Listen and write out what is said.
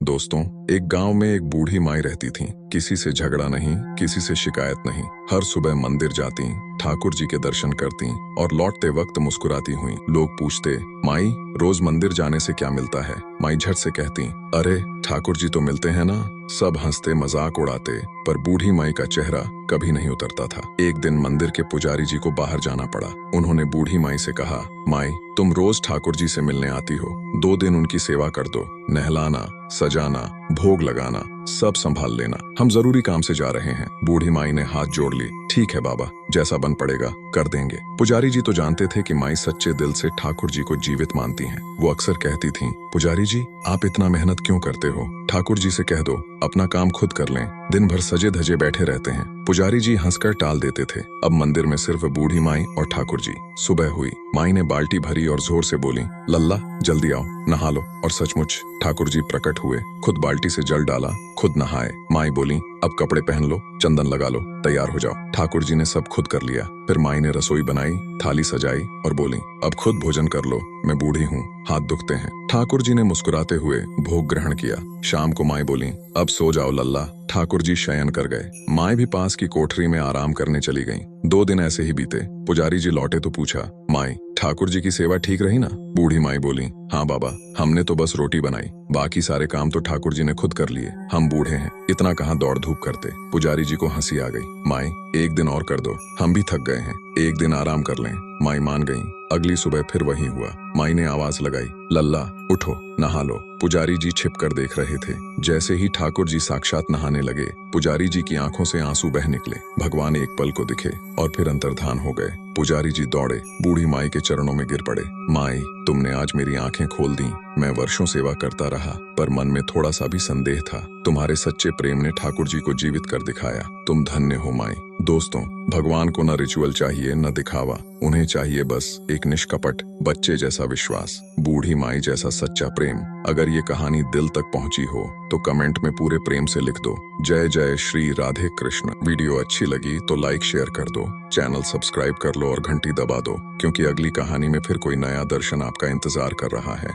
दोस्तों, एक गांव में एक बूढ़ी माई रहती थी। किसी से झगड़ा नहीं, किसी से शिकायत नहीं। हर सुबह मंदिर जाती, ठाकुर जी के दर्शन करती और लौटते वक्त मुस्कुराती हुई। लोग पूछते, माई रोज मंदिर जाने से क्या मिलता है? माई झट से कहती, अरे ठाकुर जी तो मिलते हैं ना। सब हंसते मजाक उड़ाते, पर बूढ़ी माई का चेहरा कभी नहीं उतरता था। एक दिन मंदिर के पुजारी जी को बाहर जाना पड़ा। उन्होंने बूढ़ी माई से कहा, माई तुम रोज ठाकुर जी से मिलने आती हो, 2 दिन उनकी सेवा कर दो। नहलाना, सजाना, भोग लगाना सब संभाल लेना, हम जरूरी काम से जा रहे हैं। बूढ़ी माई ने हाथ जोड़ ली, ठीक है बाबा, जैसा बन पड़ेगा कर देंगे। पुजारी जी तो जानते थे कि माई सच्चे दिल से ठाकुर जी को जीवित मानती हैं। वो अक्सर कहती थीं, पुजारी जी आप इतना मेहनत क्यों करते हो? ठाकुर जी से कह दो अपना काम खुद कर लें, दिन भर सजे धजे बैठे रहते हैं। पुजारी जी हंसकर टाल देते थे। अब मंदिर में सिर्फ बूढ़ी माई और ठाकुर जी। सुबह हुई, माई ने बाल्टी भरी और जोर से बोली, लल्ला जल्दी आओ, नहा लो। और सचमुच ठाकुर जी प्रकट हुए, खुद बाल्टी से जल डाला, खुद नहाए। माई बोली, अब कपड़े पहन लो, चंदन लगा लो, तैयार हो जाओ। ठाकुर जी ने सब खुद कर लिया। फिर माई ने रसोई बनाई, थाली सजाई और बोली, अब खुद भोजन कर लो, मैं बूढ़ी हूँ, हाथ दुखते हैं। ठाकुर जी ने मुस्कुराते हुए भोग ग्रहण किया। शाम को माई बोली, अब सो जाओ लल्ला। ठाकुर जी शयन कर गए। माई भी पास की कोठरी में आराम करने चली गईं। 2 दिन ऐसे ही बीते। पुजारी जी लौटे तो पूछा, माई ठाकुर जी की सेवा ठीक रही ना? बूढ़ी माई बोली, हाँ बाबा, हमने तो बस रोटी बनाई, बाकी सारे काम तो ठाकुर जी ने खुद कर लिए। हम बूढ़े हैं, इतना कहाँ दौड़ धूप करते। पुजारी जी को हंसी आ गई। माई 1 दिन और कर दो, हम भी थक गए हैं, 1 दिन आराम कर लें। माई मान गई। अगली सुबह फिर वही हुआ। माई ने आवाज लगाई, लल्ला उठो, नहा लो। पुजारी जी छिप कर देख रहे थे। जैसे ही ठाकुर जी साक्षात नहाने लगे, पुजारी जी की आंखों से आंसू बह निकले। भगवान एक पल को दिखे और फिर अंतर्धान हो गए। पुजारी जी दौड़े, बूढ़ी माई के चरणों में गिर पड़े। माई तुमने आज मेरी आंखें खोल दी। मैं वर्षों सेवा करता रहा, पर मन में थोड़ा सा भी संदेह था। तुम्हारे सच्चे प्रेम ने ठाकुर जी को जीवित कर दिखाया। तुम धन्य हो माई। दोस्तों, भगवान को न रिचुअल चाहिए न दिखावा, उन्हें चाहिए बस एक निष्कपट बच्चे जैसा विश्वास, बूढ़ी माई जैसा सच्चा प्रेम। अगर ये कहानी दिल तक पहुंची हो तो कमेंट में पूरे प्रेम से लिख दो, जय जय श्री राधे कृष्ण। वीडियो अच्छी लगी तो लाइक शेयर कर दो, चैनल सब्सक्राइब कर लो और घंटी दबा दो, क्योंकि अगली कहानी में फिर कोई नया दर्शन आपका इंतजार कर रहा है।